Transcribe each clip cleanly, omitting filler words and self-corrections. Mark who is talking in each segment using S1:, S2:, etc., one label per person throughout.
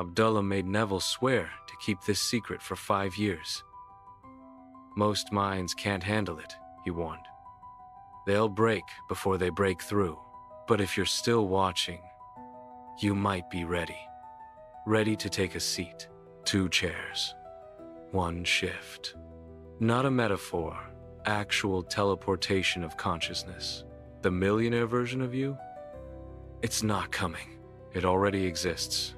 S1: Abdullah made Neville swear to keep this secret for 5 years. Most minds can't handle it, he warned. They'll break before they break through. But if you're still watching, you might be ready. Ready to take a seat. 2 chairs. 1 shift. Not a metaphor, actual teleportation of consciousness. The millionaire version of you? It's not coming. It already exists.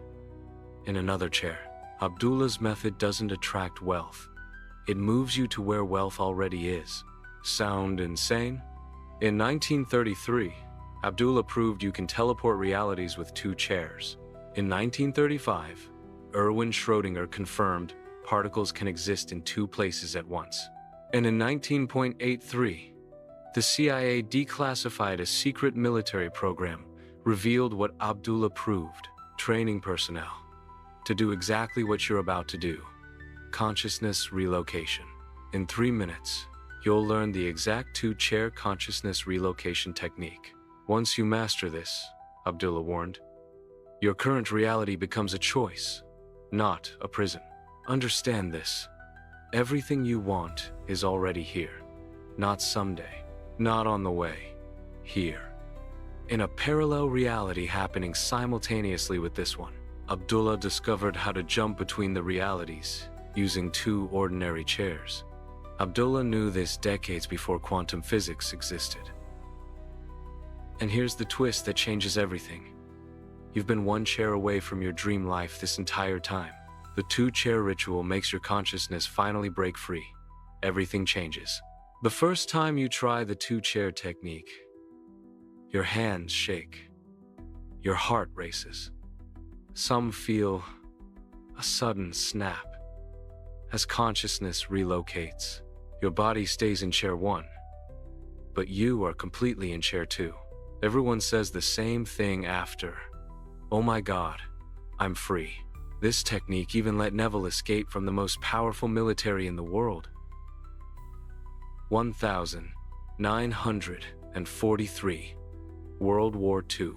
S1: In another chair. Abdullah's method doesn't attract wealth. It moves you to where wealth already is. Sound insane? In 1933, Abdullah proved you can teleport realities with 2 chairs. In 1935, Erwin Schrödinger confirmed particles can exist in 2 places at once. And in 1983, the CIA declassified a secret military program, revealed what Abdullah proved, training personnel, to do exactly what you're about to do. Consciousness relocation. In 3 minutes, you'll learn the exact 2-chair consciousness relocation technique. Once you master this, Abdullah warned, your current reality becomes a choice, not a prison. Understand this. Everything you want is already here. Not someday, not on the way. Here. In a parallel reality happening simultaneously with this one, Abdullah discovered how to jump between the realities using 2 ordinary chairs. Abdullah knew this decades before quantum physics existed. And here's the twist that changes everything. You've been 1 chair away from your dream life this entire time. The 2-chair ritual makes your consciousness finally break free. Everything changes. The first time you try the 2-chair technique, your hands shake. Your heart races. Some feel a sudden snap. As consciousness relocates, your body stays in chair 1, but you are completely in chair 2. Everyone says the same thing after. Oh my God, I'm free. This technique even let Neville escape from the most powerful military in the world. 1943, World War II,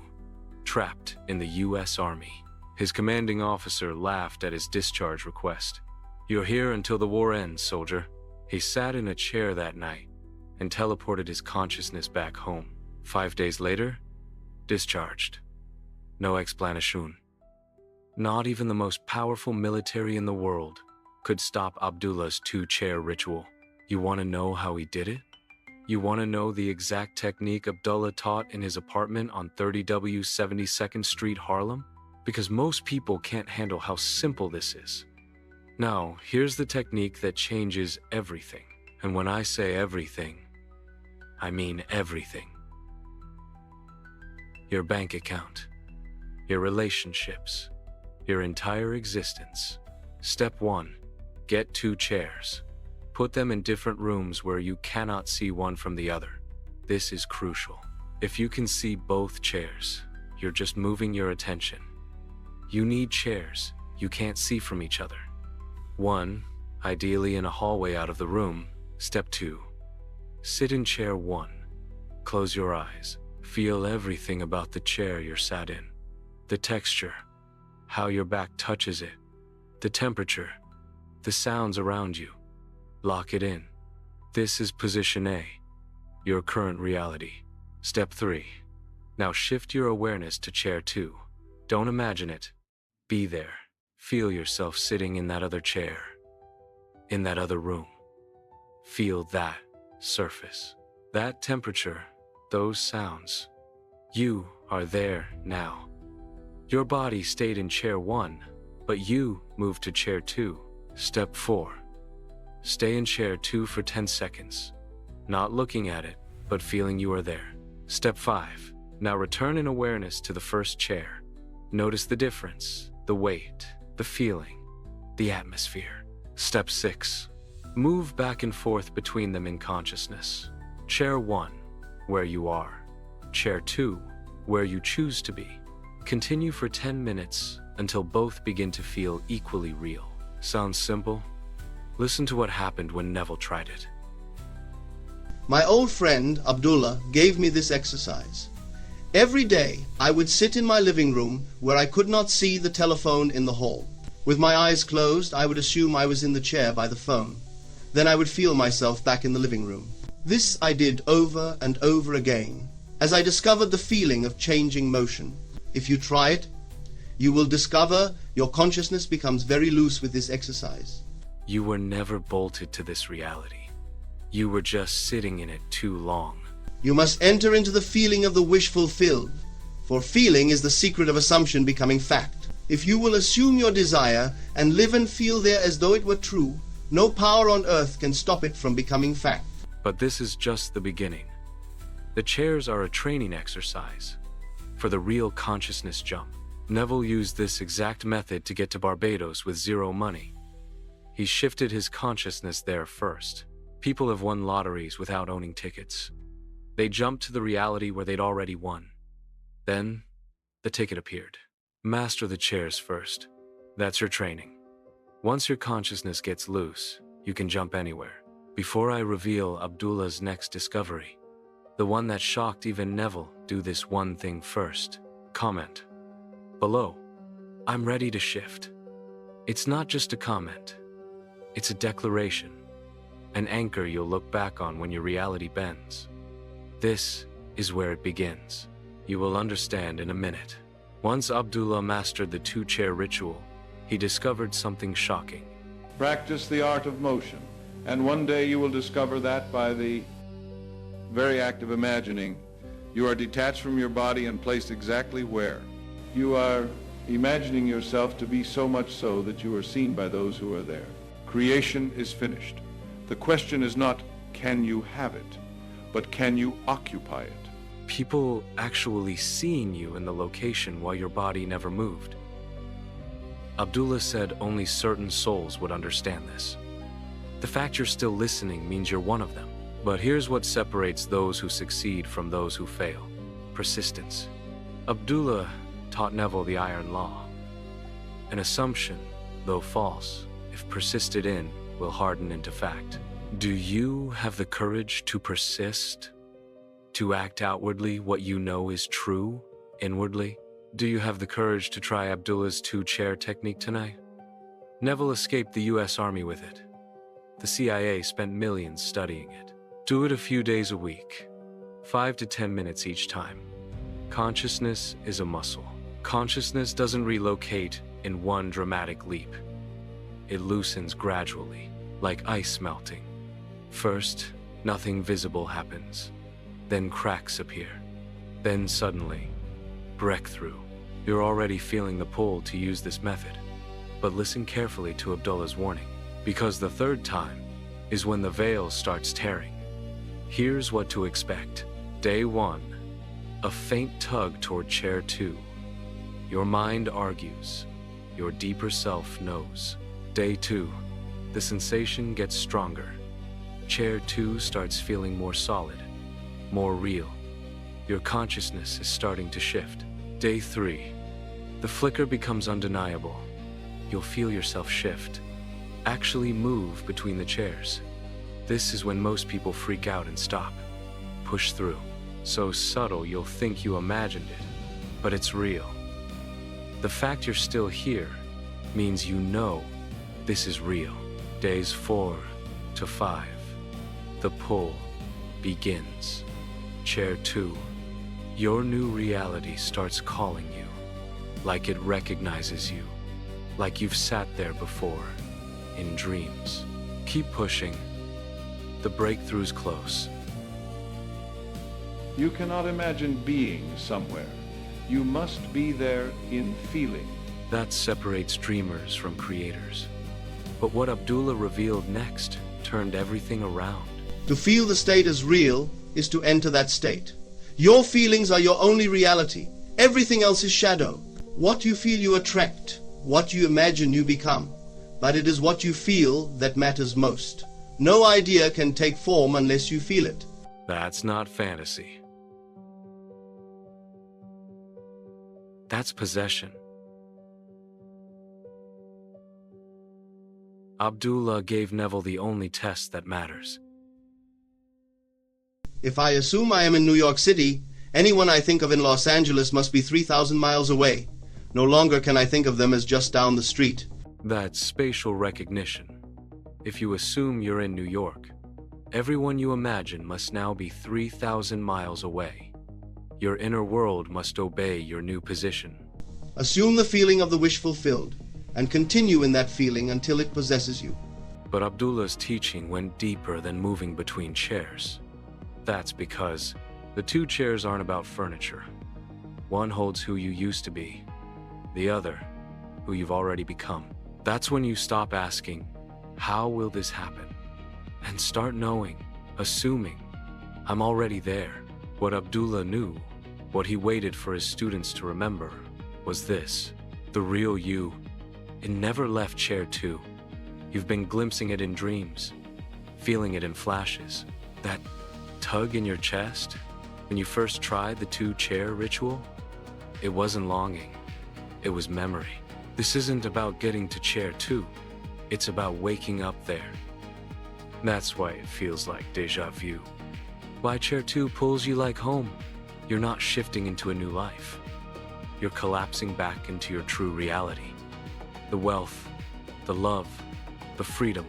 S1: trapped in the US Army. His commanding officer laughed at his discharge request. You're here until the war ends, soldier. He sat in a chair that night and teleported his consciousness back home. 5 days later, discharged. No explanation. Not even the most powerful military in the world could stop Abdullah's 2-chair ritual. You want to know how he did it? You want to know the exact technique Abdullah taught in his apartment on 30W 72nd Street, Harlem? Because most people can't handle how simple this is. Now, here's the technique that changes everything. And when I say everything, I mean everything. Your bank account, your relationships, your entire existence. Step 1. Get 2 chairs. Put them in different rooms where you cannot see one from the other. This is crucial. If you can see both chairs, you're just moving your attention. You need chairs you can't see from each other. 1. Ideally in a hallway out of the room. Step 2. Sit in chair 1. Close your eyes. Feel everything about the chair you're sat in. The texture, how your back touches it, the temperature, the sounds around you. Lock it in. This is position A, your current reality. Step 3. Now shift your awareness to chair 2. Don't imagine it. Be there. Feel yourself sitting in that other chair, in that other room. Feel that surface, that temperature, those sounds. You are there now. Your body stayed in chair 1, but you moved to chair 2. Step 4. Stay in chair 2 for 10 seconds. Not looking at it, but feeling you are there. Step 5. Now return in awareness to the first chair. Notice the difference, the weight, the feeling, the atmosphere. Step 6. Move back and forth between them in consciousness. Chair 1, where you are. Chair 2, where you choose to be. Continue for 10 minutes until both begin to feel equally real. Sounds simple? Listen to what happened when Neville tried it.
S2: My old friend Abdullah gave me this exercise, Every day I would sit in my living room where I could not see the telephone in the hall. With my eyes closed, I would assume I was in the chair by the phone. Then I would feel myself back in the living room. This I did over and over again, as I discovered the feeling of changing motion. If you try it, you will discover your consciousness becomes very loose with this exercise.
S1: You were never bolted to this reality. You were just sitting in it too long.
S2: You must enter into the feeling of the wish fulfilled, for feeling is the secret of assumption becoming fact. If you will assume your desire and live and feel there as though it were true, no power on earth can stop it from becoming fact.
S1: But this is just the beginning. The chairs are a training exercise for the real consciousness jump. Neville used this exact method to get to Barbados with zero money. He shifted his consciousness there first. People have won lotteries without owning tickets. They jumped to the reality where they'd already won. Then, the ticket appeared. Master the chairs first. That's your training. Once your consciousness gets loose, you can jump anywhere. Before I reveal Abdullah's next discovery, the one that shocked even Neville, do this one thing first. Comment below. I'm ready to shift. It's not just a comment. It's a declaration. An anchor you'll look back on when your reality bends. This is where it begins. You will understand in a minute. Once Abdullah mastered the two-chair ritual, he discovered something shocking.
S3: Practice the art of motion, and one day you will discover that by the very act of imagining, you are detached from your body and placed exactly where. You are imagining yourself to be so much so that you are seen by those who are there. Creation is finished. The question is not, can you have it, but can you occupy it?
S1: People actually seeing you in the location while your body never moved. Abdullah said only certain souls would understand this. The fact you're still listening means you're one of them. But here's what separates those who succeed from those who fail. Persistence. Abdullah taught Neville the iron law. An assumption, though false, if persisted in, will harden into fact. Do you have the courage to persist? To act outwardly what you know is true, inwardly? Do you have the courage to try Abdullah's two-chair technique tonight? Neville escaped the US Army with it. The CIA spent millions studying it. Do it a few days a week, 5 to 10 minutes each time. Consciousness is a muscle. Consciousness doesn't relocate in one dramatic leap. It loosens gradually, like ice melting. First, nothing visible happens. Then cracks appear. Then suddenly, breakthrough. You're already feeling the pull to use this method. But listen carefully to Abdullah's warning, because the third time is when the veil starts tearing. Here's what to expect. Day 1, a faint tug toward chair 2. Your mind argues. Your deeper self knows. Day 2, the sensation gets stronger. Chair 2 starts feeling more solid, more real. Your consciousness is starting to shift. Day 3, the flicker becomes undeniable. You'll feel yourself shift, actually move between the chairs. This is when most people freak out and stop. Push through. So subtle you'll think you imagined it, but it's real. The fact you're still here means you know this is real. Days 4 to 5, the pull begins. Chair 2, your new reality starts calling you, like it recognizes you, like you've sat there before, in dreams. Keep pushing. The breakthrough's close.
S3: You cannot imagine being somewhere. You must be there in feeling.
S1: That separates dreamers from creators. But what Abdullah revealed next turned everything around.
S2: To feel the state as real is to enter that state. Your feelings are your only reality. Everything else is shadow. What you feel you attract, what you imagine you become. But it is what you feel that matters most. No idea can take form unless you feel it.
S1: That's not fantasy. That's possession. Abdullah gave Neville the only test that matters.
S2: If I assume I am in New York City Anyone I think of in Los Angeles must be 3,000 miles away. No longer can I think of them as just down the street.
S1: That's spatial recognition. If you assume you're in New York, everyone you imagine must now be 3,000 miles away. Your inner world must obey your new position.
S2: Assume the feeling of the wish fulfilled, and continue in that feeling until it possesses you.
S1: But Abdullah's teaching went deeper than moving between chairs. That's because the two chairs aren't about furniture. One holds who you used to be, the other, who you've already become. That's when you stop asking, how will this happen? And start knowing, assuming, I'm already there. What Abdullah knew, what he waited for his students to remember, was this: the real you. It never left chair 2. You've been glimpsing it in dreams, feeling it in flashes. That tug in your chest, when you first tried the 2-chair ritual, it wasn't longing, it was memory. This isn't about getting to chair 2, it's about waking up there. That's why it feels like déjà vu. Why chair 2 pulls you like home. You're not shifting into a new life. You're collapsing back into your true reality. The wealth, the love, the freedom.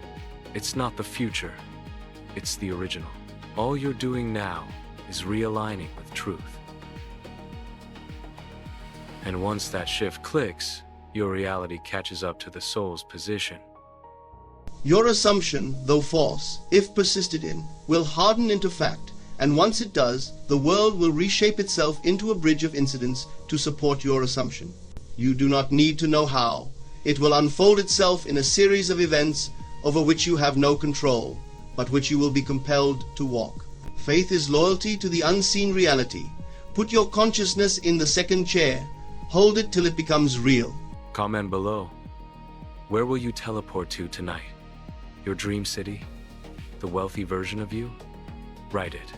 S1: It's not the future, it's the original. All you're doing now is realigning with truth. And once that shift clicks, your reality catches up to the soul's position.
S2: Your assumption, though false, if persisted in, will harden into fact, and once it does, the world will reshape itself into a bridge of incidents to support your assumption. You do not need to know how. It will unfold itself in a series of events over which you have no control, but which you will be compelled to walk. Faith is loyalty to the unseen reality. Put your consciousness in the second chair. Hold it till it becomes real.
S1: Comment below. Where will you teleport to tonight? Your dream city? The wealthy version of you? Write it.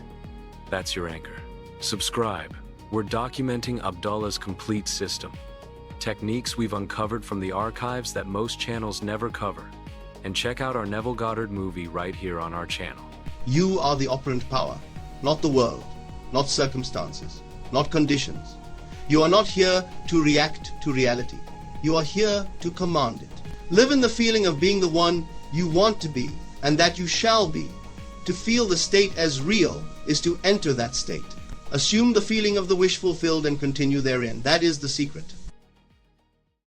S1: That's your anchor. Subscribe. We're documenting Abdullah's complete system. Techniques we've uncovered from the archives that most channels never cover. And check out our Neville Goddard movie right here on our channel.
S2: You are the operant power, not the world, not circumstances, not conditions. You are not here to react to reality. You are here to command it. Live in the feeling of being the one you want to be and that you shall be. To feel the state as real is to enter that state. Assume the feeling of the wish fulfilled and continue therein. That is the secret.